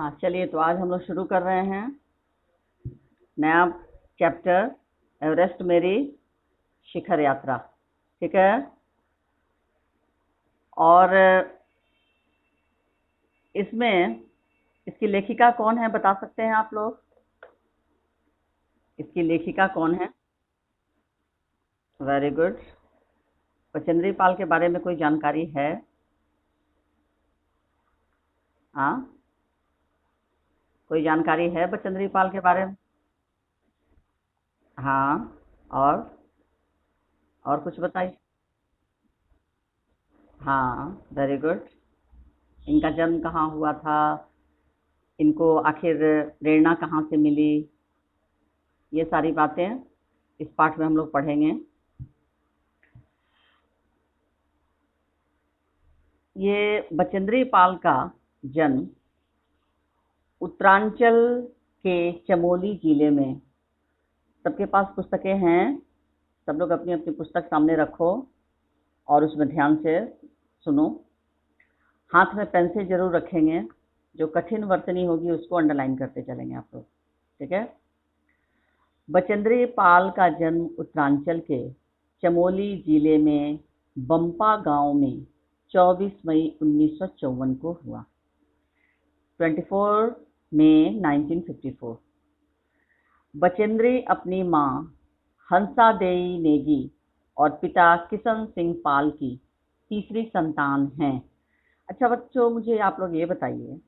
हाँ, चलिए तो आज हम लोग शुरू कर रहे हैं नया चैप्टर, एवरेस्ट मेरी शिखर यात्रा। ठीक है। और इसमें इसकी लेखिका कौन है बता सकते हैं आप लोग? इसकी लेखिका कौन है? Very good. बचेंद्री पाल के बारे में कोई जानकारी है? हाँ, कोई जानकारी है बचेंद्री पाल के बारे में? हाँ। और कुछ बताइए। हाँ, वेरी गुड। इनका जन्म कहाँ हुआ था? इनको आखिर प्रेरणा कहाँ से मिली? ये सारी बातें इस पाठ में हम लोग पढ़ेंगे। ये बचेंद्री पाल का जन्म उत्तरांचल के चमोली जिले में। सबके पास पुस्तकें हैं? सब लोग अपनी अपनी पुस्तक सामने रखो और उसमें ध्यान से सुनो। हाथ में पेंसिल जरूर रखेंगे। जो कठिन वर्तनी होगी उसको अंडरलाइन करते चलेंगे आप लोग। ठीक है। बचेंद्री पाल का जन्म उत्तरांचल के चमोली जिले में बम्पा गांव में 24 मई 1954 को हुआ। 24 मई 1954। बचेंद्री अपनी मां हंसा देई नेगी और पिता किशन सिंह पाल की तीसरी संतान हैं। अच्छा बच्चों, मुझे आप लोग ये बताइए,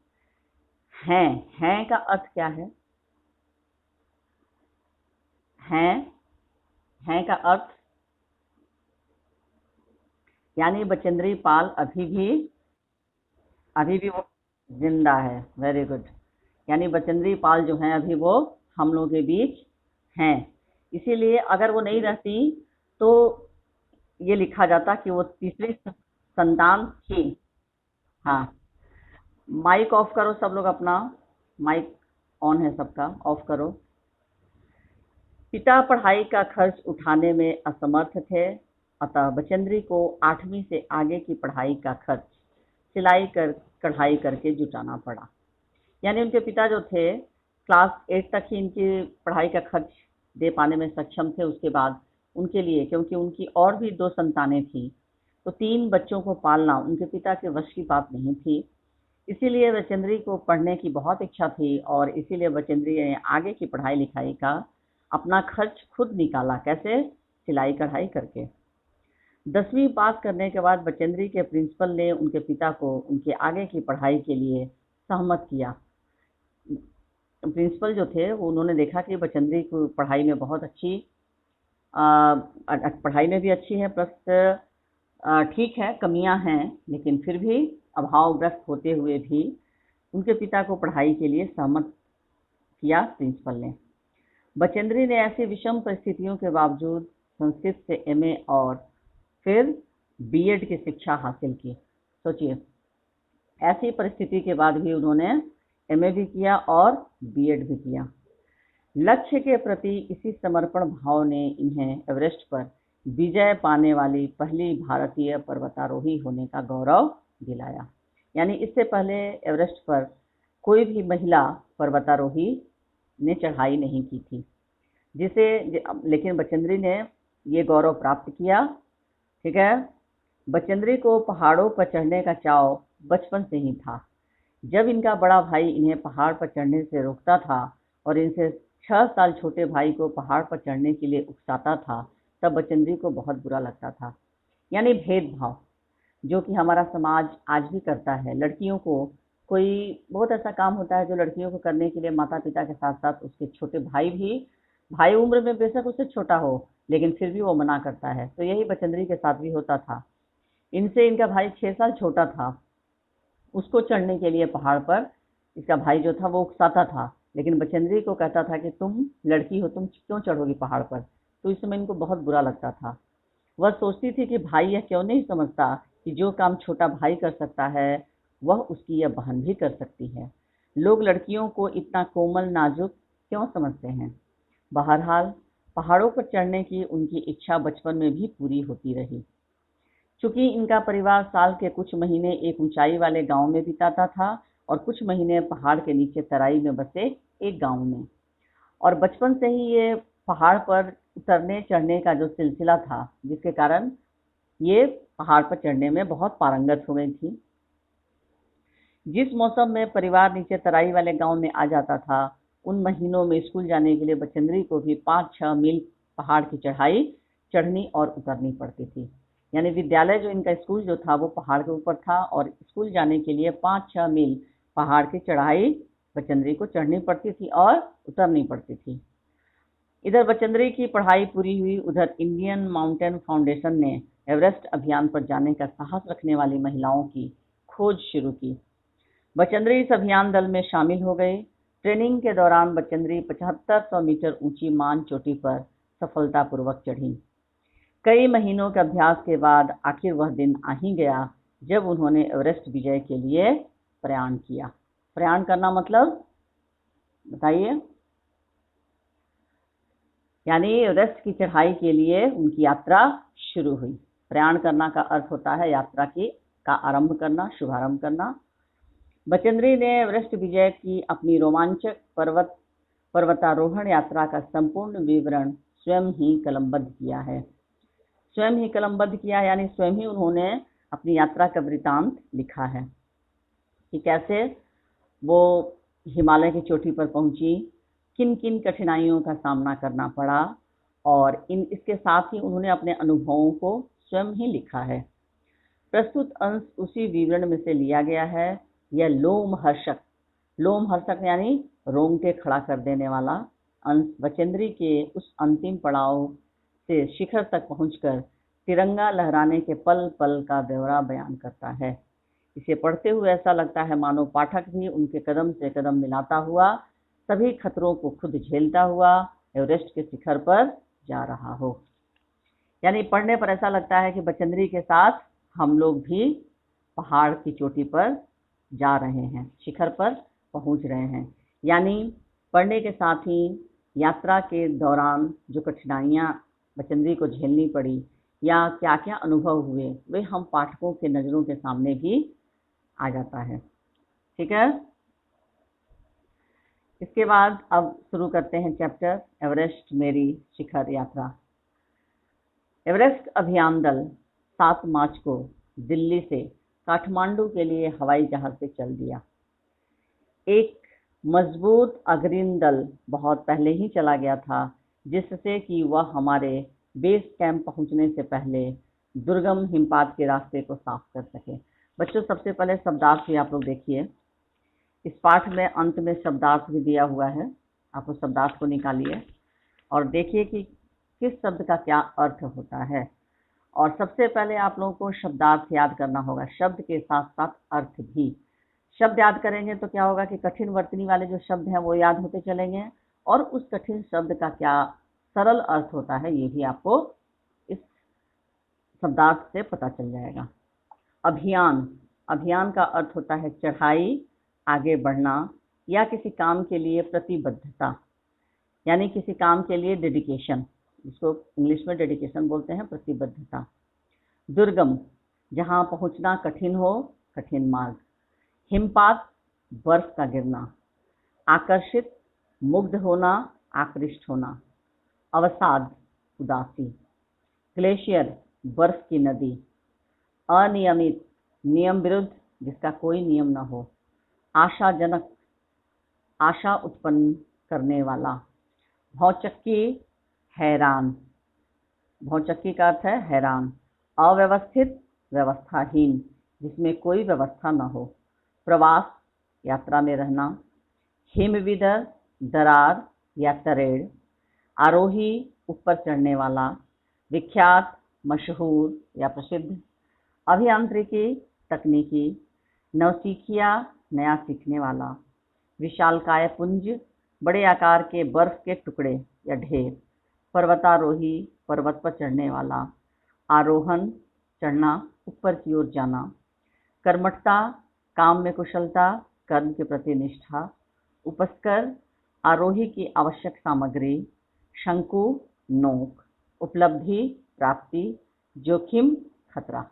हैं का अर्थ क्या है? हैं हैं का अर्थ यानी बचेंद्री पाल अभी भी वो जिंदा है। Very good. यानी बचेंद्री पाल जो हैं अभी वो हम लोगों के बीच हैं। इसीलिए अगर वो नहीं रहती तो ये लिखा जाता कि वो तीसरी संतान थी। हाँ, माइक ऑफ करो सब लोग अपना। माइक ऑन है सबका, ऑफ करो। पिता पढ़ाई का खर्च उठाने में असमर्थ थे, अतः बचेंद्री को 8वीं से आगे की पढ़ाई का खर्च सिलाई कर कढ़ाई करके जुटाना पड़ा। यानी उनके पिता जो थे क्लास 8 तक ही इनकी पढ़ाई का खर्च दे पाने में सक्षम थे। उसके बाद उनके लिए, क्योंकि उनकी और भी 2 संतानें थी, तो 3 बच्चों को पालना उनके पिता के वश की बात नहीं थी। इसीलिए बचेंद्री को पढ़ने की बहुत इच्छा थी और इसीलिए बचेंद्री ने आगे की पढ़ाई लिखाई का अपना खर्च खुद निकाला। कैसे? सिलाई कढ़ाई करके। 10वीं पास करने के बाद बचेंद्री के प्रिंसिपल ने उनके पिता को उनके आगे की पढ़ाई के लिए सहमत किया। प्रिंसिपल जो थे वो उन्होंने देखा कि बचेंद्री को पढ़ाई में बहुत अच्छी पढ़ाई में भी अच्छी है, प्लस ठीक है कमियां हैं, लेकिन फिर भी अभावग्रस्त होते हुए भी उनके पिता को पढ़ाई के लिए सहमत किया प्रिंसिपल ने। बचेंद्री ने ऐसी विषम परिस्थितियों के बावजूद संस्कृत से एमए और फिर बीएड की शिक्षा हासिल की। सोचिए, ऐसी परिस्थिति के बाद भी उन्होंने एमए भी किया और बीएड भी किया। लक्ष्य के प्रति इसी समर्पण भाव ने इन्हें एवरेस्ट पर विजय पाने वाली पहली भारतीय पर्वतारोही होने का गौरव दिलाया। यानी इससे पहले एवरेस्ट पर कोई भी महिला पर्वतारोही ने चढ़ाई नहीं की थी, लेकिन बचेंद्री ने ये गौरव प्राप्त किया। ठीक है। बचेंद्री को पहाड़ों पर चढ़ने का चाव बचपन से ही था। जब इनका बड़ा भाई इन्हें पहाड़ पर चढ़ने से रोकता था और इनसे 6 साल छोटे भाई को पहाड़ पर चढ़ने के लिए उकसाता था, तब बचेंद्री को बहुत बुरा लगता था। यानी भेदभाव जो कि हमारा समाज आज भी करता है। लड़कियों को कोई बहुत ऐसा काम होता है जो लड़कियों को करने के लिए माता पिता के साथ साथ उसके छोटे भाई उम्र में बेशक उससे छोटा हो, लेकिन फिर भी वो मना करता है। तो यही बचेंद्री के साथ भी होता था। इनसे इनका भाई 6 साल छोटा था। उसको चढ़ने के लिए पहाड़ पर इसका भाई जो था वो उकसाता था, लेकिन बचेंद्री को कहता था कि तुम लड़की हो, तुम क्यों चढ़ोगी पहाड़ पर। तो इस समय इनको बहुत बुरा लगता था। वह सोचती थी कि भाई यह क्यों नहीं समझता कि जो काम छोटा भाई कर सकता है वह उसकी यह बहन भी कर सकती है। लोग लड़कियों को इतना कोमल नाजुक क्यों समझते हैं। बहरहाल पहाड़ों पर चढ़ने की उनकी इच्छा बचपन में भी पूरी होती रही। चूंकि इनका परिवार साल के कुछ महीने एक ऊंचाई वाले गांव में बिताता था और कुछ महीने पहाड़ के नीचे तराई में बसे एक गांव में। और बचपन से ही ये पहाड़ पर उतरने चढ़ने का जो सिलसिला था, जिसके कारण ये पहाड़ पर चढ़ने में बहुत पारंगत हो गई थी। जिस मौसम में परिवार नीचे तराई वाले गांव में आ जाता था, उन महीनों में स्कूल जाने के लिए बचेंद्री को भी 5-6 मील पहाड़ की चढ़ाई चढ़नी और उतरनी पड़ती थी। यानी विद्यालय जो इनका स्कूल जो था वो पहाड़ के ऊपर था, और स्कूल जाने के लिए 5-6 मील पहाड़ की चढ़ाई बचेंद्री को चढ़नी पड़ती थी और उतरनी पड़ती थी। इधर बचेंद्री की पढ़ाई पूरी हुई, उधर इंडियन माउंटेन फाउंडेशन ने एवरेस्ट अभियान पर जाने का साहस रखने वाली महिलाओं की खोज शुरू की। बचेंद्री इस अभियान दल में शामिल हो गए। ट्रेनिंग के दौरान बचेंद्री 7500 मीटर ऊंची मान चोटी पर सफलतापूर्वक चढ़ी। कई महीनों के अभ्यास के बाद आखिर वह दिन आ ही गया जब उन्होंने एवरेस्ट विजय के लिए प्रयाण किया। प्रयाण करना मतलब बताइए? यानी एवरेस्ट की चढ़ाई के लिए उनकी यात्रा शुरू हुई। प्रयाण करना का अर्थ होता है यात्रा का आरंभ करना, शुभारंभ करना। बचेंद्री ने एवरेस्ट विजय की अपनी रोमांचक पर्वतारोहण यात्रा का संपूर्ण विवरण स्वयं ही कलमबद्ध किया है। स्वयं ही कलमबद्ध किया यानी स्वयं ही उन्होंने अपनी यात्रा का वृतांत लिखा है कि कैसे वो हिमालय की चोटी पर पहुंची, किन किन कठिनाइयों का सामना करना पड़ा, और इसके साथ ही उन्होंने अपने अनुभवों को स्वयं ही लिखा है। प्रस्तुत अंश उसी विवरण में से लिया गया है। यह लोमहर्षक यानी रोंगटे खड़ा कर देने वाला अंश बचेंद्री के उस अंतिम पड़ाव से शिखर तक पहुंचकर तिरंगा लहराने के पल पल का ब्यौरा बयान करता है। इसे पढ़ते हुए ऐसा लगता है मानो पाठक भी उनके कदम से कदम मिलाता हुआ, सभी खतरों को खुद झेलता हुआ एवरेस्ट के शिखर पर जा रहा हो। यानी पढ़ने पर ऐसा लगता है कि बचेंद्री के साथ हम लोग भी पहाड़ की चोटी पर जा रहे हैं, शिखर पर पहुंच रहे हैं। यानी पढ़ने के साथ ही यात्रा के दौरान जो कठिनाइयां बचेंद्री को झेलनी पड़ी या क्या क्या अनुभव हुए, वे हम पाठकों के नज़रों के सामने भी आ जाता है। ठीक है, इसके बाद अब शुरू करते हैं चैप्टर एवरेस्ट मेरी शिखर यात्रा। एवरेस्ट अभियान दल 7 मार्च को दिल्ली से काठमांडू के लिए हवाई जहाज से चल दिया। एक मजबूत अग्रिम दल बहुत पहले ही चला गया था, जिससे कि वह हमारे बेस कैंप पहुंचने से पहले दुर्गम हिमपात के रास्ते को साफ कर सके। बच्चों, सबसे पहले शब्दार्थ भी आप लोग देखिए। इस पाठ में अंत में शब्दार्थ भी दिया हुआ है, आप उस शब्दार्थ को निकालिए और देखिए कि किस शब्द का क्या अर्थ होता है। और सबसे पहले आप लोगों को शब्दार्थ याद करना होगा, शब्द के साथ साथ अर्थ भी। शब्द याद करेंगे तो क्या होगा कि कठिन वर्तनी वाले जो शब्द हैं वो याद होते चलेंगे, और उस कठिन शब्द का क्या सरल अर्थ होता है ये भी आपको इस शब्दार्थ से पता चल जाएगा। अभियान का अर्थ होता है चढ़ाई, आगे बढ़ना या किसी काम के लिए प्रतिबद्धता, यानी किसी काम के लिए डेडिकेशन, जिसको इंग्लिश में डेडिकेशन बोलते हैं, प्रतिबद्धता। दुर्गम, जहां पहुंचना कठिन हो, कठिन मार्ग। हिमपात, बर्फ का गिरना। आकर्षित, मुग्ध होना, आकृष्ट होना। अवसाद, उदासी। ग्लेशियर, बर्फ की नदी। अनियमित, नियम विरुद्ध, जिसका कोई नियम न हो। आशाजनक, आशा उत्पन्न करने वाला। भौचक्की, हैरान, भौचक्की का अर्थ है हैरान। अव्यवस्थित, व्यवस्थाहीन, जिसमें कोई व्यवस्था न हो। प्रवास, यात्रा में रहना। हिमविदर, दरार या तरेड़। आरोही, ऊपर चढ़ने वाला। विख्यात, मशहूर या प्रसिद्ध। अभियांत्रिकी, तकनीकी। नवसिखिया, नया सीखने वाला। विशालकाय पुंज, बड़े आकार के बर्फ के टुकड़े या ढेर। पर्वतारोही, पर्वत पर चढ़ने वाला। आरोहण, चढ़ना, ऊपर की ओर जाना। कर्मठता, काम में कुशलता, कर्म के प्रति निष्ठा। उपस्कर, आरोही की आवश्यक सामग्री। शंकु, नोक। उपलब्धि, प्राप्ति। जोखिम, खतरा।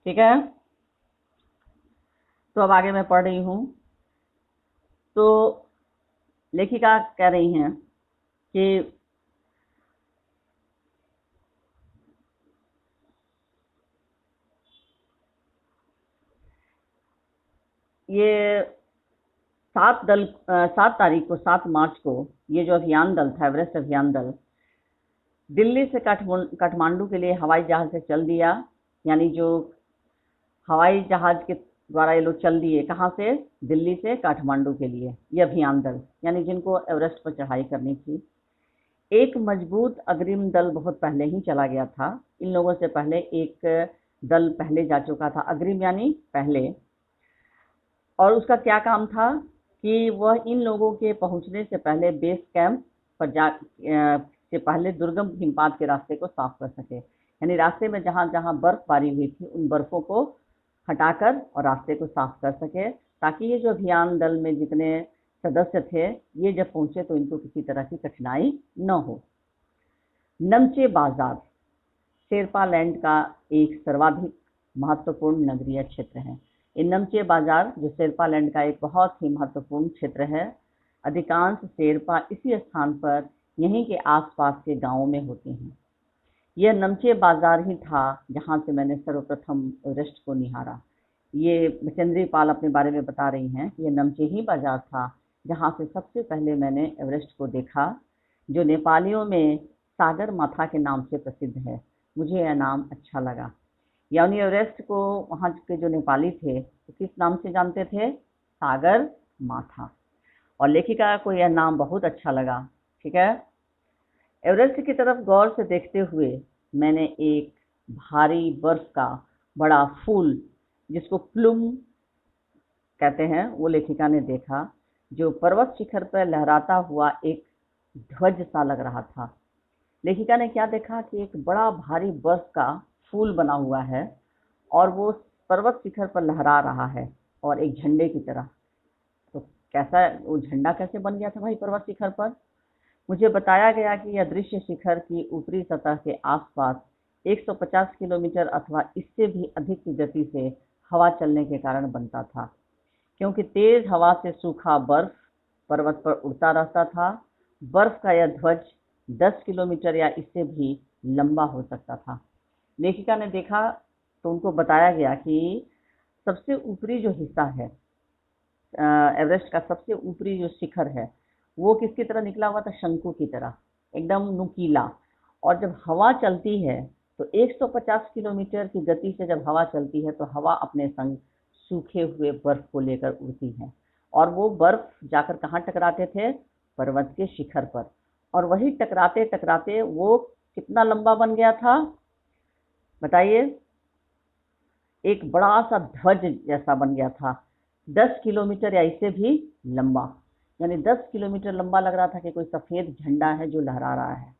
ठीक है, तो अब आगे मैं पढ़ रही हूँ। तो लेखिका कह रही हैं कि ये 7 मार्च को ये जो अभियान दल था, एवरेस्ट अभियान दल, दिल्ली से काठमांडू के लिए हवाई जहाज से चल दिया। यानी जो हवाई जहाज के द्वारा ये लोग चल दिए, कहाँ से? दिल्ली से काठमांडू के लिए, ये अभियान दल, यानी जिनको एवरेस्ट पर चढ़ाई करनी थी। एक मजबूत अग्रिम दल बहुत पहले ही चला गया था। इन लोगों से पहले एक दल पहले जा चुका था, अग्रिम यानी पहले। और उसका क्या काम था कि वह इन लोगों के पहुंचने से पहले बेस कैंप पर से पहले दुर्गम हिमपात के रास्ते को साफ कर सके। यानी रास्ते में जहाँ जहाँ बर्फबारी हुई थी, उन बर्फों को हटाकर और रास्ते को साफ कर सके, ताकि ये जो अभियान दल में जितने सदस्य थे, ये जब पहुंचे तो इनको किसी तरह की कठिनाई न हो। नमचे बाजार शेरपा लैंड का एक सर्वाधिक महत्वपूर्ण नगरीय क्षेत्र है। ये नमचे बाजार जो शेरपा लैंड का एक बहुत ही महत्वपूर्ण क्षेत्र है, अधिकांश शेरपा इसी स्थान पर यहीं के आसपास के गांवों में होते हैं। यह नमचे बाजार ही था जहां से मैंने सर्वप्रथम एवरेस्ट को निहारा। ये बचेंद्री पाल अपने बारे में बता रही हैं कि यह नमचे ही बाजार था जहां से सबसे पहले मैंने एवरेस्ट को देखा, जो नेपालियों में सागर माथा के नाम से प्रसिद्ध है। मुझे यह नाम अच्छा लगा। यानी एवरेस्ट को वहाँ के जो नेपाली थे तो किस नाम से जानते थे? सागर माथा। और लेखिका को यह नाम बहुत अच्छा लगा। ठीक है। एवरेस्ट की तरफ गौर से देखते हुए मैंने एक भारी बर्फ का बड़ा फूल, जिसको प्लूम कहते हैं, वो लेखिका ने देखा, जो पर्वत शिखर पर लहराता हुआ एक ध्वज सा लग रहा था। लेखिका ने क्या देखा कि एक बड़ा भारी बर्फ का फूल बना हुआ है और वो पर्वत शिखर पर लहरा रहा है और एक झंडे की तरह। तो कैसा वो झंडा कैसे बन गया था भाई पर्वत शिखर पर? मुझे बताया गया कि यह दृश्य शिखर की ऊपरी सतह के आसपास 150 किलोमीटर अथवा इससे भी अधिक की गति से हवा चलने के कारण बनता था, क्योंकि तेज हवा से सूखा बर्फ पर्वत पर उड़ता रहता था। बर्फ का यह ध्वज 10 किलोमीटर या इससे भी लंबा हो सकता था। लेखिका ने देखा तो उनको बताया गया कि सबसे ऊपरी जो हिस्सा है, एवरेस्ट का सबसे ऊपरी जो शिखर है, वो किसकी तरह निकला हुआ था? शंकु की तरह, एकदम नुकीला। और जब हवा चलती है तो 150 किलोमीटर की गति से जब हवा चलती है तो हवा अपने संग सूखे हुए बर्फ को लेकर उड़ती है, और वो बर्फ जाकर कहाँ टकराते थे? पर्वत के शिखर पर। और वही टकराते टकराते वो कितना लंबा बन गया था बताइए? एक बड़ा सा ध्वज जैसा बन गया था, 10 किलोमीटर या इससे भी लंबा। यानी 10 किलोमीटर लंबा लग रहा था कि कोई सफेद झंडा है जो लहरा रहा है।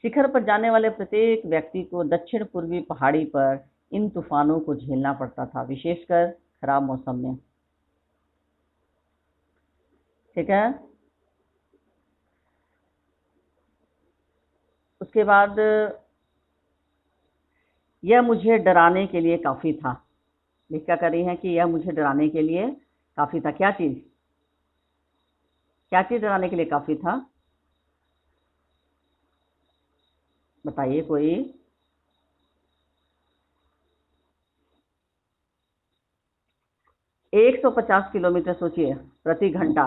शिखर पर जाने वाले प्रत्येक व्यक्ति को दक्षिण पूर्वी पहाड़ी पर इन तूफानों को झेलना पड़ता था, विशेषकर खराब मौसम में। ठीक है। उसके बाद यह मुझे डराने के लिए काफ़ी था। लिखा कर रही है कि यह मुझे डराने के लिए काफ़ी था। क्या चीज़? क्या चीज़ डराने के लिए काफ़ी था? बताइए कोई। 150 किलोमीटर सोचिए प्रति घंटा।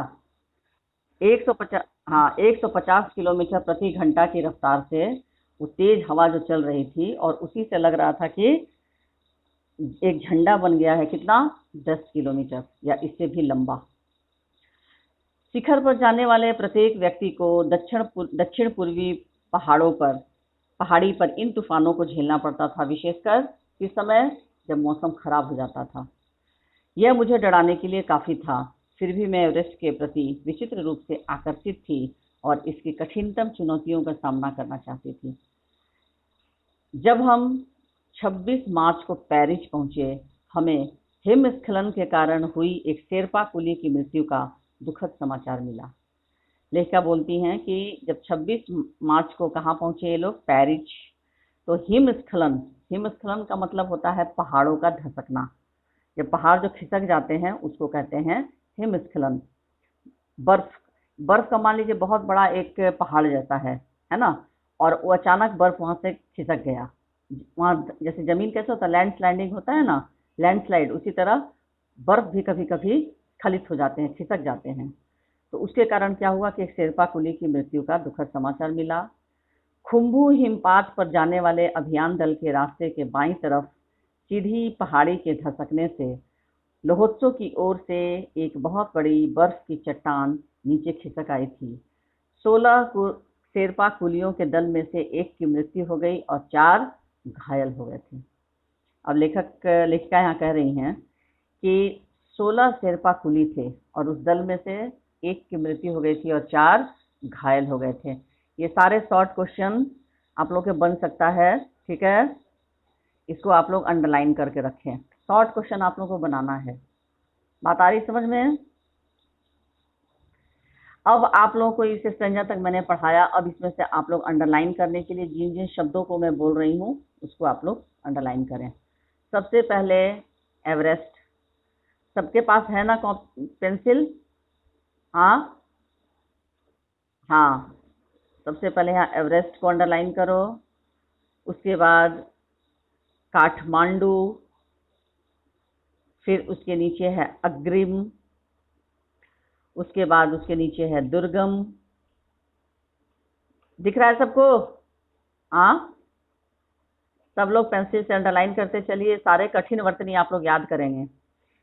150, हाँ, 150 किलोमीटर प्रति घंटा की रफ्तार से वो तेज हवा जो चल रही थी, और उसी से लग रहा था कि एक झंडा बन गया है। कितना? 10 किलोमीटर या इससे भी लंबा। शिखर पर जाने वाले प्रत्येक व्यक्ति को दक्षिण पूर्वी पहाड़ी पर इन तूफानों को झेलना पड़ता था, विशेषकर किस समय? जब मौसम खराब हो जाता था। यह मुझे डराने के लिए काफ़ी था। फिर भी मैं एवरेस्ट के प्रति विचित्र रूप से आकर्षित थी और इसकी कठिनतम चुनौतियों का सामना करना चाहती थी। जब हम 26 मार्च को पेरिस पहुंचे, हमें हिमस्खलन के कारण हुई एक शेरपा कुली की मृत्यु का दुखद समाचार मिला। लेखिका बोलती हैं कि जब 26 मार्च को कहाँ पहुंचे ये लोग? पेरिस। तो हिमस्खलन का मतलब होता है पहाड़ों का धसकना। जब पहाड़ जो खिसक जाते हैं उसको कहते हैं हिमस्खलन। बर्फ बर्फ का मान लीजिए बहुत बड़ा एक पहाड़ जैसा है ना, और वो अचानक बर्फ वहां से खिसक गया। वहां जैसे जमीन कैसे होता है, लैंड स्लाइडिंग होता है ना, लैंडस्लाइड, उसी तरह बर्फ भी कभी कभी स्खलित हो जाते हैं, खिसक जाते हैं। तो उसके कारण क्या हुआ कि एक शेरपा कुली की मृत्यु का दुखद समाचार मिला। खुम्बू हिमपात पर जाने वाले अभियान दल के रास्ते के बाईं तरफ सीधी पहाड़ी के धसकने से लोहोत्सो की ओर से एक बहुत बड़ी बर्फ की चट्टान नीचे खिसक आई थी। 16 शेरपा कुलियों के दल में से एक की मृत्यु हो गई और 4 घायल हो गए थे। अब लेखिका यहाँ कह रही हैं कि 16 शेरपा कुली थे और उस दल में से एक की मृत्यु हो गई थी और 4 घायल हो गए थे। ये सारे शॉर्ट क्वेश्चन आप लोग के बन सकता है, ठीक है। इसको आप लोग अंडरलाइन करके रखें। शॉर्ट क्वेश्चन आप लोग को बनाना है। बात आ रही समझ में? अब आप लोगों को इस स्ट्रेंजर तक मैंने पढ़ाया। अब इसमें से आप लोग अंडरलाइन करने के लिए जिन जिन शब्दों को मैं बोल रही हूँ उसको आप लोग अंडरलाइन करें। सबसे पहले एवरेस्ट। सबके पास है ना पेंसिल? हाँ हाँ, सबसे पहले यहाँ एवरेस्ट को अंडरलाइन करो। उसके बाद काठमांडू, फिर उसके नीचे है अग्रिम, उसके बाद उसके नीचे है दुर्गम। दिख रहा है सबको? हाँ, सब लोग पेंसिल से अंडरलाइन करते चलिए। सारे कठिन वर्तनी आप लोग याद करेंगे,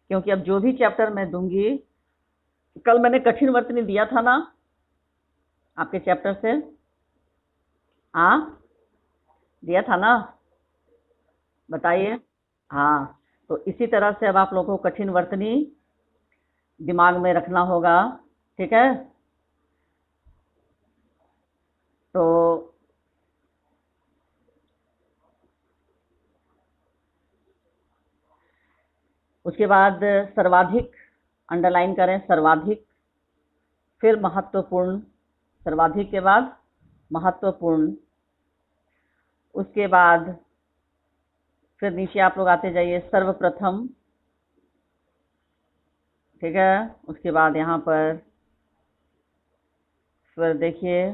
क्योंकि अब जो भी चैप्टर मैं दूंगी, कल मैंने कठिन वर्तनी दिया था ना आपके चैप्टर से? हाँ, दिया था ना? बताइए। हाँ, तो इसी तरह से अब आप लोगों को कठिन वर्तनी दिमाग में रखना होगा, ठीक है। तो उसके बाद सर्वाधिक अंडरलाइन करें, सर्वाधिक, फिर महत्वपूर्ण, सर्वाधिक के बाद महत्वपूर्ण, उसके बाद फिर नीचे आप लोग आते जाइए, सर्वप्रथम, ठीक है। उसके बाद यहाँ पर फिर देखिए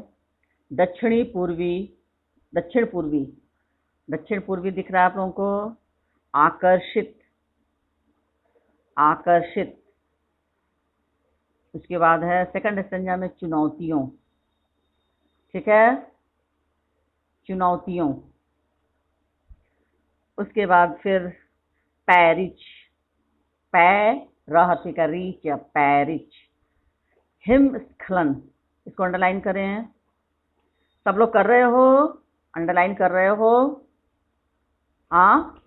दक्षिणी पूर्वी, दक्षिण पूर्वी, दक्षिण पूर्वी दिख रहा है आप लोगों को। आकर्षित, आकर्षित। उसके बाद है सेकंड स्टेंजा में चुनौतियों, ठीक है, चुनौतियों। उसके बाद फिर पैरिच, पैरह, ठीक है, रीच या पैरिच। हिमस्खलन, इसको अंडरलाइन करें। सब लोग कर रहे हो? अंडरलाइन कर रहे हो? हाँ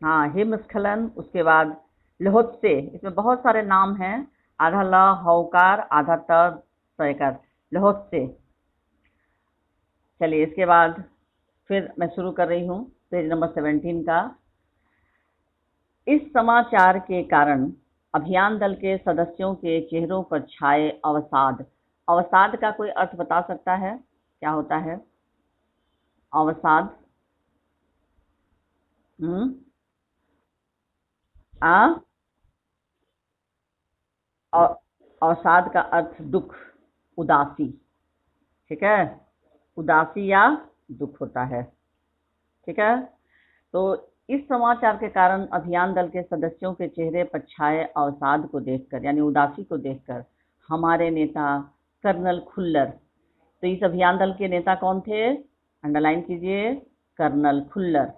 हाँ, हिमस्खलन। उसके बाद लोहोत्से, इसमें बहुत सारे नाम हैं, आधा ल हौकार, आधा त सयकर, लोहोत्से। चलिए इसके बाद फिर मैं शुरू कर रही हूँ पेज नंबर 17 का। इस समाचार के कारण अभियान दल के सदस्यों के चेहरों पर छाए अवसाद। अवसाद का कोई अर्थ बता सकता है? क्या होता है अवसाद? आ अवसाद का अर्थ दुख, उदासी, ठीक है, उदासी या दुख होता है, ठीक है। तो इस समाचार के कारण अभियान दल के सदस्यों के चेहरे पर छाए अवसाद को देखकर, यानी उदासी को देखकर, हमारे नेता कर्नल खुल्लर, तो इस अभियान दल के नेता कौन थे? अंडरलाइन कीजिए, कर्नल खुल्लर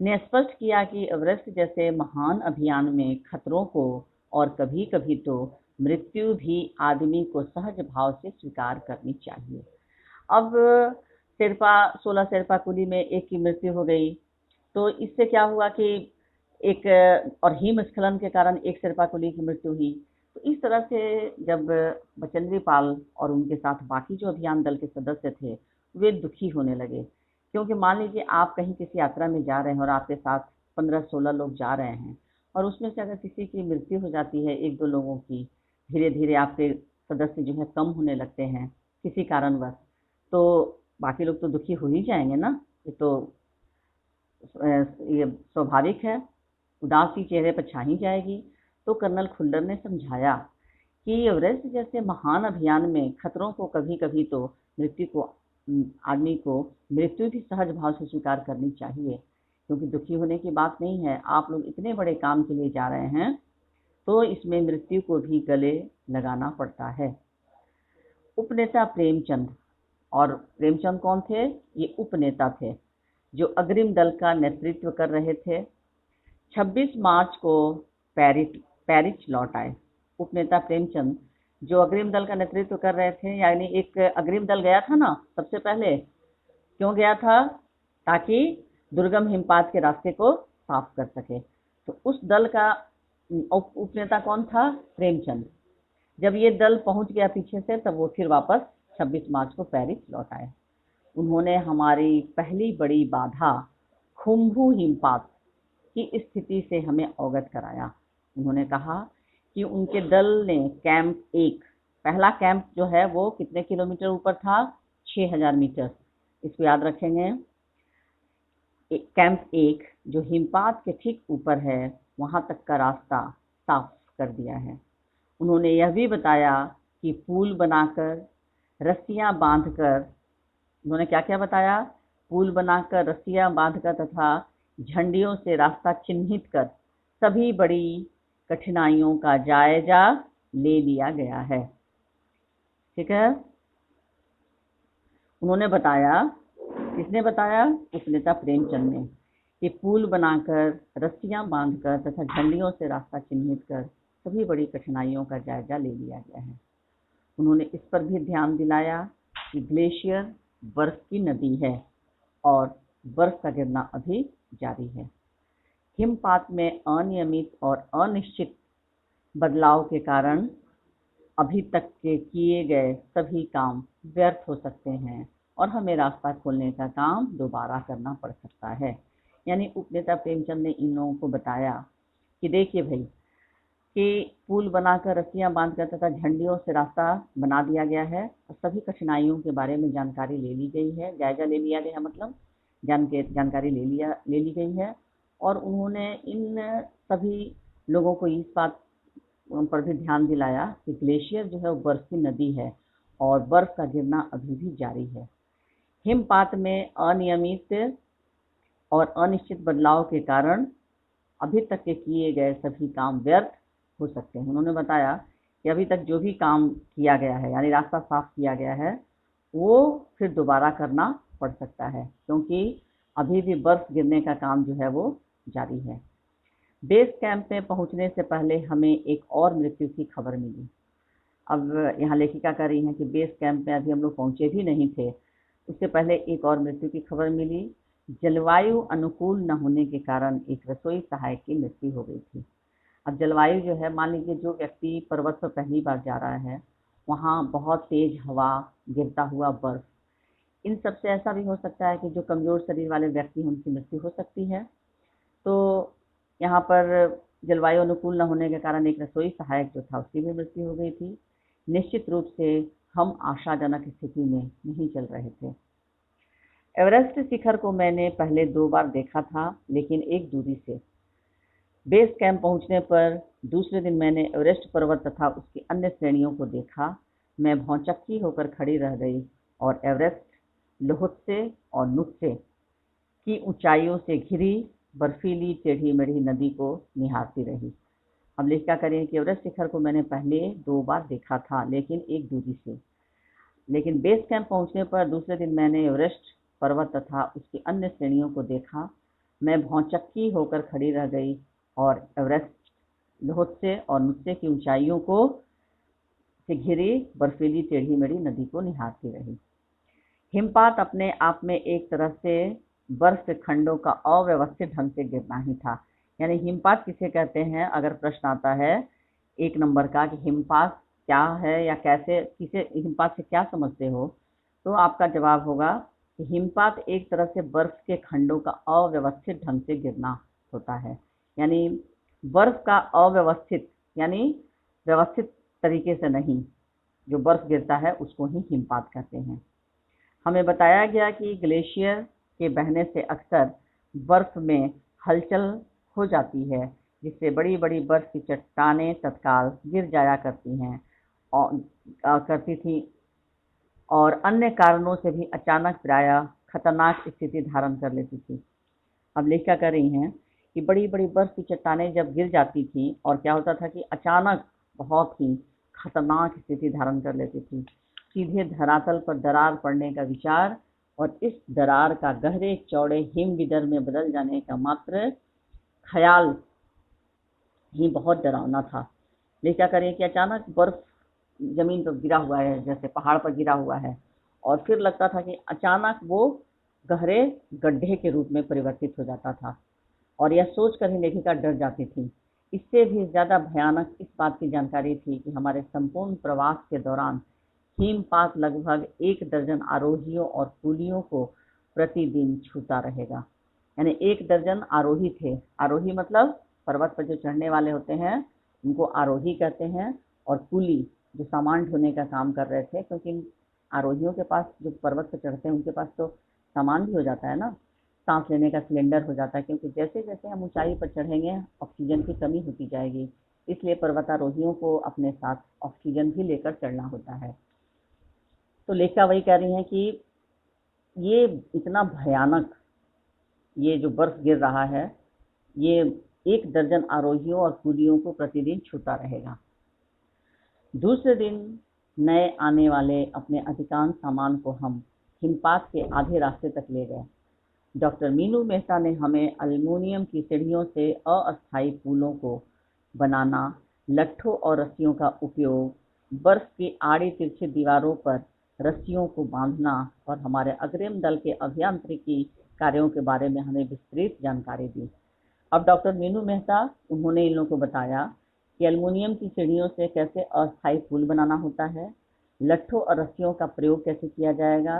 ने स्पष्ट किया कि एवरेस्ट जैसे महान अभियान में खतरों को और कभी कभी तो मृत्यु भी आदमी को सहज भाव से स्वीकार करनी चाहिए। अब शेरपा 16 शेरपा कुली में एक की मृत्यु हो गई, तो इससे क्या हुआ कि एक, और हिमस्खलन के कारण एक शेरपा कुली की मृत्यु हुई। तो इस तरह से जब बचेंद्री पाल और उनके साथ बाकी जो अभियान दल के सदस्य थे वे दुखी होने लगे, क्योंकि मान लीजिए आप कहीं किसी यात्रा में जा रहे हैं और आपके साथ 15-16 लोग जा रहे हैं, और उसमें से अगर किसी की मृत्यु हो जाती है, 1-2 लोगों की, धीरे धीरे आपके सदस्य जो है कम होने लगते हैं किसी कारणवश, तो बाकी लोग तो दुखी हो ही जाएंगे ना। ये तो ये स्वाभाविक है, उदासी चेहरे पर छा ही जाएगी। तो कर्नल खुल्लर ने समझाया कि एवरेस्ट जैसे महान अभियान में खतरों को कभी कभी तो मृत्यु को आदमी को मृत्यु भी सहज भाव से स्वीकार करनी चाहिए, क्योंकि दुखी होने की बात नहीं है। आप लोग इतने बड़े काम के लिए जा रहे हैं, तो इसमें मृत्यु को भी गले लगाना पड़ता है। उपनेता प्रेमचंद, और प्रेमचंद कौन थे? ये उपनेता थे जो अग्रिम दल का नेतृत्व कर रहे थे। 26 मार्च को पेरिस लौट आए। उपनेता प्रेमचंद जो अग्रिम दल का नेतृत्व कर रहे थे, यानी एक अग्रिम दल गया था ना सबसे पहले, क्यों गया था? ताकि दुर्गम हिमपात के रास्ते को साफ कर सके। तो उस दल का उपनेता कौन था? प्रेमचंद। जब ये दल पहुंच गया पीछे से, तब वो फिर वापस 26 मार्च को पेरिस लौट आए। उन्होंने हमारी पहली बड़ी बाधा खुम्बू हिमपात की स्थिति से हमें अवगत कराया। उन्होंने कहा कि उनके दल ने कैंप 1, पहला कैंप जो है वो कितने किलोमीटर ऊपर था? 6000 मीटर। इसको याद रखेंगे। कैंप 1 जो हिमपात के ठीक ऊपर है, वहां तक का रास्ता साफ कर दिया है। उन्होंने यह भी बताया कि पुल बनाकर, रस्सियां बांधकर, उन्होंने क्या क्या बताया? पुल बनाकर, रस्सियां बांधकर तथा झंडियों से रास्ता चिन्हित कर सभी बड़ी कठिनाइयों का जायजा ले लिया गया है। ठीक है। उन्होंने बताया, किसने बताया? उपनेता प्रेमचंद ने, कि पुल बनाकर, रस्सियां बांधकर तथा झंडियों से रास्ता चिन्हित कर सभी बड़ी कठिनाइयों का जायजा ले लिया गया है। उन्होंने इस पर भी ध्यान दिलाया कि ग्लेशियर बर्फ की नदी है और बर्फ का गिरना अभी जारी है। हिमपात में अनियमित और अनिश्चित बदलाव के कारण अभी तक के किए गए सभी काम व्यर्थ हो सकते हैं और हमें रास्ता खोलने का काम दोबारा करना पड़ सकता है। यानी उपनेता प्रेमचंद ने इन लोगों को बताया कि देखिए भाई, कि पुल बनाकर, रस्सियां बांधकर तथा झंडियों से रास्ता बना दिया गया है और सभी कठिनाइयों के बारे में जानकारी ले ली गई है, जायजा ले लिया गया, मतलब जानकारी ले ली गई है। और उन्होंने इन सभी लोगों को इस बात पर भी ध्यान दिलाया कि ग्लेशियर जो है वो बर्फ की नदी है और बर्फ का गिरना अभी भी जारी है। हिमपात में अनियमित और अनिश्चित बदलाव के कारण अभी तक के किए गए सभी काम व्यर्थ हो सकते हैं। उन्होंने बताया कि अभी तक जो भी काम किया गया है, यानी रास्ता साफ किया गया है, वो फिर दोबारा करना पड़ सकता है, क्योंकि अभी भी बर्फ गिरने का काम जो है वो जारी है। बेस कैंप में पहुंचने से पहले हमें एक और मृत्यु की खबर मिली। अब यहाँ लेखिका कह रही हैं कि बेस कैंप में अभी हम लोग पहुंचे भी नहीं थे, उससे पहले एक और मृत्यु की खबर मिली। जलवायु अनुकूल न होने के कारण एक रसोई सहायक की मृत्यु हो गई थी। अब जलवायु जो है, मान लीजिए जो व्यक्ति पर्वत पर पहली बार जा रहा है, वहाँ बहुत तेज हवा, गिरता हुआ बर्फ, इन सब से ऐसा भी हो सकता है कि जो कमज़ोर शरीर वाले व्यक्ति हैं उनकी मृत्यु हो सकती है। तो यहाँ पर जलवायु अनुकूल न होने के कारण एक रसोई सहायक जो था उसकी भी मृत्यु हो गई थी। निश्चित रूप से हम आशाजनक स्थिति में नहीं चल रहे थे। एवरेस्ट शिखर को मैंने पहले 2 बार देखा था, लेकिन एक दूरी से। बेस कैंप पहुंचने पर दूसरे दिन मैंने एवरेस्ट पर्वत तथा उसकी अन्य श्रेणियों को देखा। मैं भौचक्की होकर खड़ी रह गई और एवरेस्ट, लोहत्से और नुत्से की ऊंचाइयों से घिरी बर्फीली टेढ़ी मेढ़ी नदी को निहारती रही। अब लेखिका करें कि एवरेस्ट शिखर को मैंने पहले 2 बार देखा था, लेकिन एक दूरी से। लेकिन बेस कैंप पहुंचने पर दूसरे दिन मैंने एवरेस्ट पर्वत तथा उसकी अन्य श्रेणियों को देखा। मैं भौचक्की होकर खड़ी रह गई और एवरेस्ट, लोहत्से और नुत्से की ऊंचाइयों को से घिरी बर्फीली टेढ़ी मेढ़ी नदी को निहारती रही। हिमपात अपने आप में एक तरह से बर्फ के खंडों का अव्यवस्थित ढंग से गिरना ही था। यानी हिमपात किसे कहते हैं? अगर प्रश्न आता है 1 नंबर का कि हिमपात क्या है या कैसे, किसे हिमपात से क्या समझते हो, तो आपका जवाब होगा कि हिमपात एक तरह से बर्फ के खंडों का अव्यवस्थित ढंग से गिरना होता है। यानी बर्फ का अव्यवस्थित, यानी व्यवस्थित तरीके से नहीं, जो बर्फ गिरता है उसको ही हिमपात कहते हैं। हमें बताया गया कि ग्लेशियर के बहने से अक्सर बर्फ में हलचल हो जाती है, जिससे बड़ी बड़ी बर्फ की चट्टानें तत्काल गिर जाया करती हैं करती थी और अन्य कारणों से भी अचानक प्रायः खतरनाक स्थिति धारण कर लेती थी। अब लेखिका कह रही हैं कि बड़ी बड़ी बर्फ की चट्टानें जब गिर जाती थी और क्या होता था कि अचानक बहुत ही खतरनाक स्थिति धारण कर लेती थी। सीधे धरातल पर दरार पड़ने का विचार और इस दरार का गहरे चौड़े हिमविदर में बदल जाने का मात्र ख्याल ही बहुत डरावना था। लेखिका कह रही है कि अचानक बर्फ जमीन पर गिरा हुआ है, जैसे पहाड़ पर गिरा हुआ है, और फिर लगता था कि अचानक वो गहरे गड्ढे के रूप में परिवर्तित हो जाता था और यह सोचकर ही लेखिका डर जाती थी। इससे भी ज्यादा भयानक इस बात की जानकारी थी कि हमारे संपूर्ण प्रवास के दौरान हिमपात लगभग 1 दर्जन आरोहियों और कूलियों को प्रतिदिन छूता रहेगा। यानी 1 दर्जन आरोही थे। आरोही मतलब पर्वत पर जो चढ़ने वाले होते हैं उनको आरोही कहते हैं, और कूली जो सामान ढोने का काम कर रहे थे, क्योंकि आरोहियों के पास जो पर्वत पर चढ़ते हैं उनके पास तो सामान भी हो जाता है ना, सांस लेने का सिलेंडर हो जाता है, क्योंकि जैसे जैसे हम ऊंचाई पर चढ़ेंगे ऑक्सीजन की कमी होती जाएगी, इसलिए पर्वतारोहियों को अपने साथ ऑक्सीजन भी लेकर चढ़ना होता है। तो लेखिका वही कह रही हैं कि ये इतना भयानक, ये जो बर्फ गिर रहा है, ये 1 दर्जन आरोहियों और कूलियों को प्रतिदिन छूता रहेगा। दूसरे दिन नए आने वाले अपने अधिकांश सामान को हम हिमपात के आधे रास्ते तक ले गए। डॉक्टर मीनू मेहता ने हमें एल्युमिनियम की सीढ़ियों से अस्थायी पुलों को बनाना, लट्ठों और रस्सियों का उपयोग, बर्फ की आड़ी तिरछी दीवारों पर रस्सियों को बांधना और हमारे अग्रिम दल के अभियांत्रिकी कार्यों के बारे में हमें विस्तृत जानकारी दी। अब डॉक्टर मीनू मेहता, उन्होंने इन लोगों को बताया कि एल्युमिनियम की सीढ़ियों से कैसे अस्थायी पुल बनाना होता है, लट्ठों और रस्सियों का प्रयोग कैसे किया जाएगा,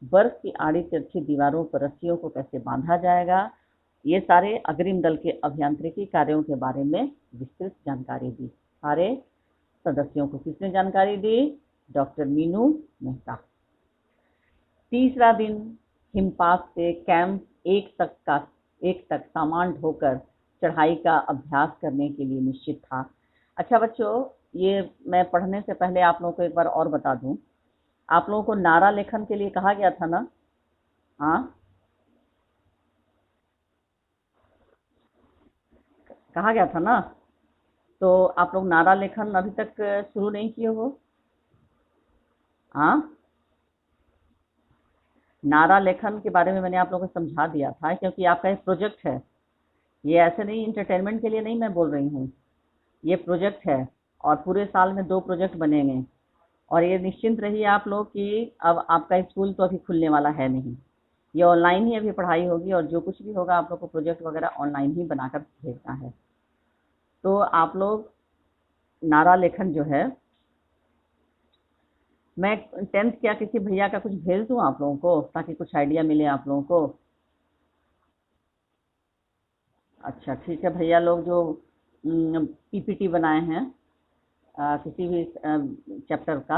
बर्फ की आड़ी तिरछी दीवारों पर रस्सियों को कैसे बांधा जाएगा, ये सारे अग्रिम दल के अभियांत्रिकी कार्यों के बारे में विस्तृत जानकारी दी। सारे सदस्यों को किसने जानकारी दी? डॉक्टर मीनू मेहता। तीसरा दिन हिमपात से कैंप 1 तक सामान ढोकर चढ़ाई का अभ्यास करने के लिए निश्चित था। अच्छा बच्चों, ये मैं पढ़ने से पहले आप लोगों को एक बार और बता दूं, आप लोगों को नारा लेखन के लिए कहा गया था ना? हाँ, कहा गया था ना? तो आप लोग नारा लेखन अभी तक शुरू नहीं किए हो? हाँ, नारा लेखन के बारे में मैंने आप लोगों को समझा दिया था, क्योंकि आपका एक प्रोजेक्ट है। ये ऐसे नहीं, इंटरटेनमेंट के लिए नहीं मैं बोल रही हूँ, ये प्रोजेक्ट है और पूरे साल में 2 प्रोजेक्ट बनेंगे। और ये निश्चिंत रहिए आप लोग कि अब आपका स्कूल तो अभी खुलने वाला है नहीं, ये ऑनलाइन ही अभी पढ़ाई होगी और जो कुछ भी होगा आप लोग को प्रोजेक्ट वगैरह ऑनलाइन ही बनाकर भेजना है। तो आप लोग नारा लेखन जो है, मैं 10th क्या किसी भैया का कुछ भेज दूँ आप लोगों को, ताकि कुछ आइडिया मिले आप लोगों को? अच्छा ठीक है, भैया लोग जो पीपीटी बनाए हैं किसी भी चैप्टर का,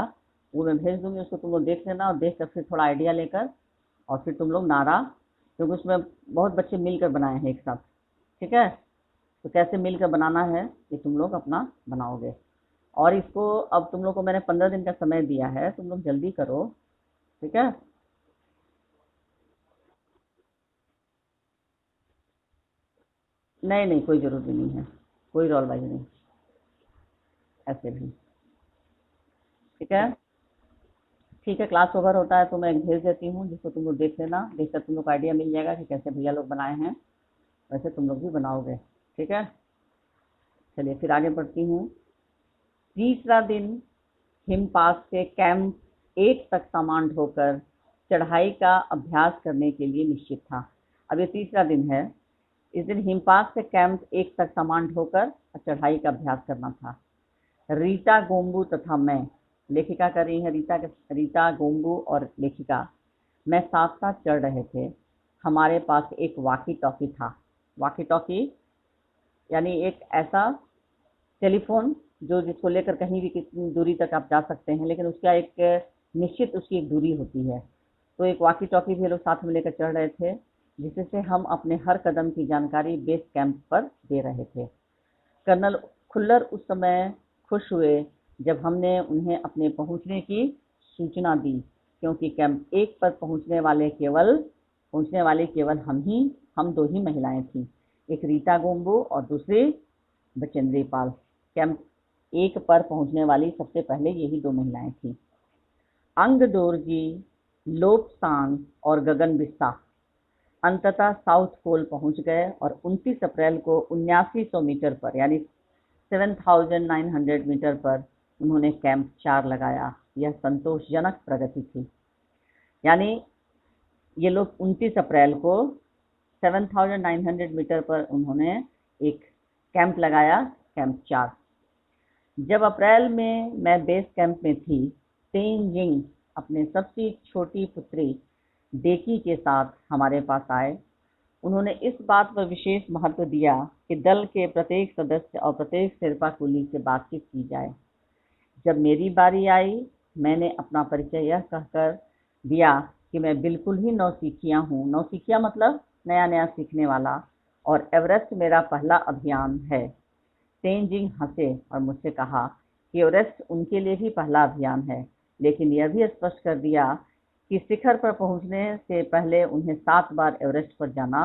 वो मैं भेज दूंगी, उसको तुम लोग देख लेना और देख कर फिर थोड़ा आइडिया लेकर और फिर तुम लोग नारा, क्योंकि उसमें बहुत बच्चे मिलकर बनाए हैं एक साथ, ठीक है? तो कैसे मिलकर बनाना है ये तुम लोग अपना बनाओगे। और इसको अब तुम लोग को मैंने 15 दिन का समय दिया है, तुम लोग जल्दी करो, ठीक है? नहीं नहीं, कोई ज़रूरी नहीं है, कोई रोलबाजी नहीं, ऐसे भी, ठीक है? ठीक है, क्लास ओवर होता है तो मैं भेज देती हूँ, जिसको तुम लोग देख लेना, देखकर तुम लोग को आइडिया मिल जाएगा कि कैसे भैया लोग बनाए हैं, वैसे तुम लोग भी बनाओगे, ठीक है? चलिए फिर आगे बढ़ती हूँ। तीसरा दिन हिमपात से कैंप 1 तक सामान ढोकर चढ़ाई का अभ्यास करने के लिए निश्चित था। अब ये तीसरा दिन है। इस दिन हिमपात से कैंप 1 तक सामान ढोकर चढ़ाई का अभ्यास करना था। रीटा गोम्बू तथा मैं, लेखिका कर रही है, रीटा गोम्बू और लेखिका, मैं साथ साथ चढ़ रहे थे। हमारे पास एक वाकी टॉकी था। वाकी टॉकी यानी एक ऐसा टेलीफोन जो जिसको लेकर कहीं भी कितनी दूरी तक आप जा सकते हैं, लेकिन उसका एक निश्चित उसकी एक दूरी होती है। तो एक वाकी टॉकी भी लोग साथ में लेकर चढ़ रहे थे, जिससे हम अपने हर कदम की जानकारी बेस कैंप पर दे रहे थे। कर्नल खुल्लर उस समय खुश हुए जब हमने उन्हें अपने पहुंचने की सूचना दी, क्योंकि कैंप 1 पर पहुंचने वाले केवल हम 2 ही महिलाएं थीं, एक रीता गोम्बो और दूसरी बचेंद्री पाल। कैंप 1 पर पहुंचने वाली सबसे पहले यही 2 महिलाएं थीं। अंग दोरजी, लोपसांग और गगन बिस्सा अंततः साउथ पोल पहुंच गए और 29 अप्रैल को 7900 मीटर पर यानी 7900 मीटर पर उन्होंने कैंप 4 लगाया। यह संतोषजनक प्रगति थी। यानी ये लोग 29 अप्रैल को 7900 मीटर पर उन्होंने एक कैंप लगाया, कैंप 4। जब अप्रैल में मैं बेस कैंप में थी, तेनजिंग अपने सबसे छोटी पुत्री डेकी के साथ हमारे पास आए। उन्होंने इस बात पर विशेष महत्व दिया कि दल के प्रत्येक सदस्य और प्रत्येक शेर्पा कुली से बातचीत की जाए। जब मेरी बारी आई, मैंने अपना परिचय यह कहकर दिया कि मैं बिल्कुल ही नौसिखिया हूँ। नौसिखिया मतलब नया नया सीखने वाला, और एवरेस्ट मेरा पहला अभियान है। तेनजिंग हंसे और मुझसे कहा कि एवरेस्ट उनके लिए भी पहला अभियान है, लेकिन यह भी स्पष्ट कर दिया कि शिखर पर पहुंचने से पहले उन्हें 7 बार एवरेस्ट पर जाना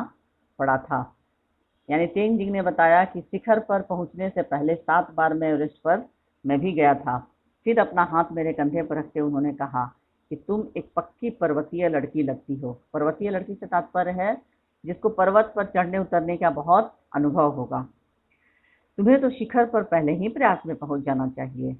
पड़ा था। यानी तेनजिंग ने बताया कि शिखर पर पहुंचने से पहले 7 बार मैं एवरेस्ट पर मैं भी गया था। फिर अपना हाथ मेरे कंधे पर रखते उन्होंने कहा कि तुम एक पक्की पर्वतीय लड़की लगती हो। पर्वतीय लड़की से तात्पर्य है जिसको पर्वत पर चढ़ने उतरने का बहुत अनुभव होगा। तुम्हें तो शिखर पर पहले ही प्रयास में पहुंच जाना चाहिए।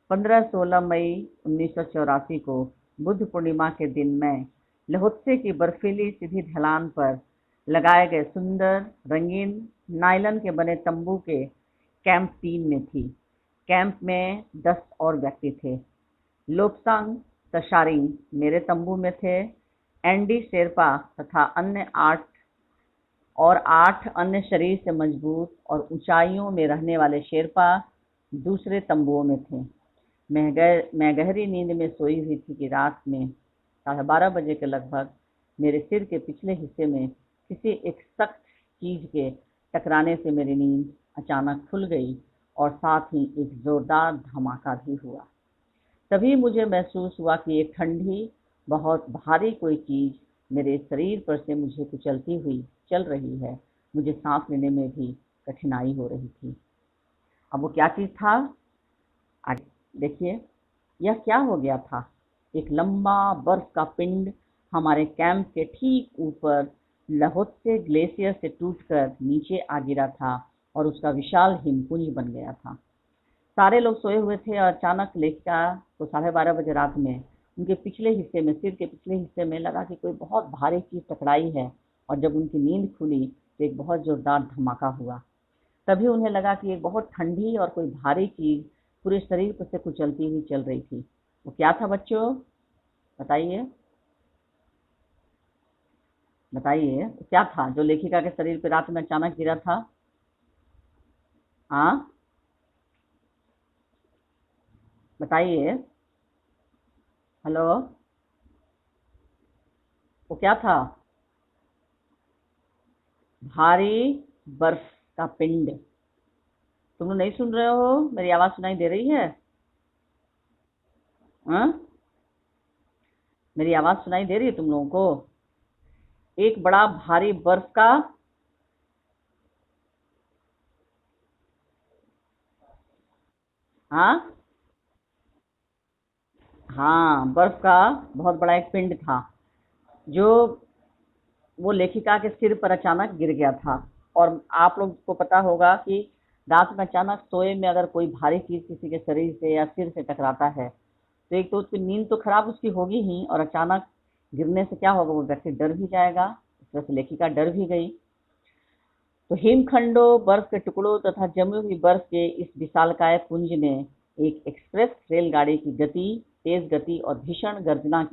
15-16 मई 1984 को बुद्ध पूर्णिमा के दिन मैं लहोत्से की बर्फीली सीधी ढलान पर लगाए गए सुंदर रंगीन नायलन के बने तंबू के कैंप 3 में थी। कैंप में 10 और व्यक्ति थे। लोपसांग तशारिंग मेरे तंबू में थे। एंडी शेरपा तथा अन्य 8 अन्य शरीर से मजबूत और ऊंचाइयों में रहने वाले शेरपा दूसरे तंबुओं में थे। मैं गहरी नींद में सोई हुई थी कि रात में 12:30 बजे के लगभग मेरे सिर के पिछले हिस्से में किसी एक सख्त चीज के टकराने से मेरी नींद अचानक खुल गई और साथ ही एक जोरदार धमाका भी हुआ। तभी मुझे महसूस हुआ कि एक ठंडी, बहुत भारी कोई चीज मेरे शरीर पर से मुझे कुचलती हुई चल रही है। मुझे सांस लेने में भी कठिनाई हो रही थी। अब वो क्या चीज था, आगे देखिए। यह क्या हो गया था? एक लंबा बर्फ का पिंड हमारे कैंप के ठीक ऊपर लहोत्से ग्लेशियर से टूटकर नीचे आ गिरा था और उसका विशाल हिमपुंज बन गया था। सारे लोग सोए हुए थे और अचानक लेखिका को 12:30 बजे रात में उनके पिछले हिस्से में, सिर के पिछले हिस्से में लगा कि कोई बहुत भारी चीज टकराई है, और जब उनकी नींद खुली तो एक बहुत जोरदार धमाका हुआ। तभी उन्हें लगा कि एक बहुत ठंडी और कोई भारी चीज पूरे शरीर पर से कुचलती हुई चल रही थी। वो क्या था बच्चों, बताइए बताइए, क्या था जो लेखिका के शरीर पर रात में अचानक गिरा था? हाँ बताइए, हेलो, वो क्या था? भारी बर्फ का पिंड। तुम लोग नहीं सुन रहे हो? मेरी आवाज सुनाई दे रही है? हाँ, मेरी आवाज सुनाई दे रही है तुम लोगों को? एक बड़ा भारी बर्फ का, हाँ हाँ, बर्फ का बहुत बड़ा एक पिंड था जो वो लेखिका के सिर पर अचानक गिर गया था। और आप लोग को पता होगा कि रात में अचानक सोए में अगर कोई भारी चीज किसी के शरीर से या सिर से टकराता है तो एक तो उसकी नींद तो खराब उसकी होगी ही, और अचानक गिरने से क्या होगा, वो व्यक्ति डर भी जाएगा। इस तरह से लेखिका डर भी गई। तो हिमखंडों, बर्फ के टुकड़ों तथा जमी हुई बर्फ के इस विशालकाय पुंज ने एक एक्सप्रेस रेलगाड़ी की तेज गति और भीषण गर्जना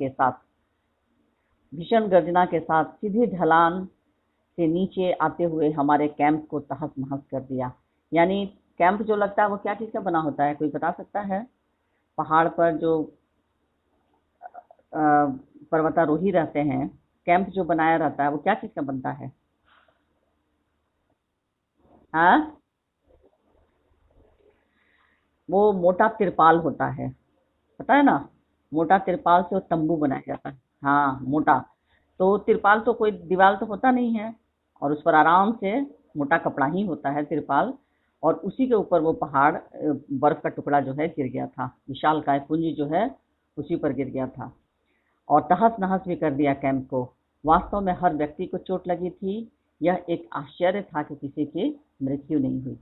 के साथ सीधी ढलान से नीचे आते हुए हमारे कैंप को तहस नहस कर दिया। यानी कैंप जो लगता है वो क्या चीज का बना होता है, कोई बता सकता है? पहाड़ पर जो पर्वतारोही रहते हैं, कैंप जो बनाया रहता है वो क्या चीज का बनता है? हाँ, वो मोटा तिरपाल होता है, पता है ना, मोटा तिरपाल से वो तंबू बनाया जाता है। हाँ मोटा, तो तिरपाल तो कोई दीवार तो होता नहीं है, और उस पर आराम से मोटा कपड़ा ही होता है तिरपाल, और उसी के ऊपर वो पहाड़ बर्फ का टुकड़ा जो है गिर गया था, विशालकाय पुंज जो है उसी पर गिर गया था, और तहस नहस भी कर दिया कैंप को। वास्तव में हर व्यक्ति को चोट लगी थी। यह एक आश्चर्य था कि किसी की मृत्यु नहीं हुई।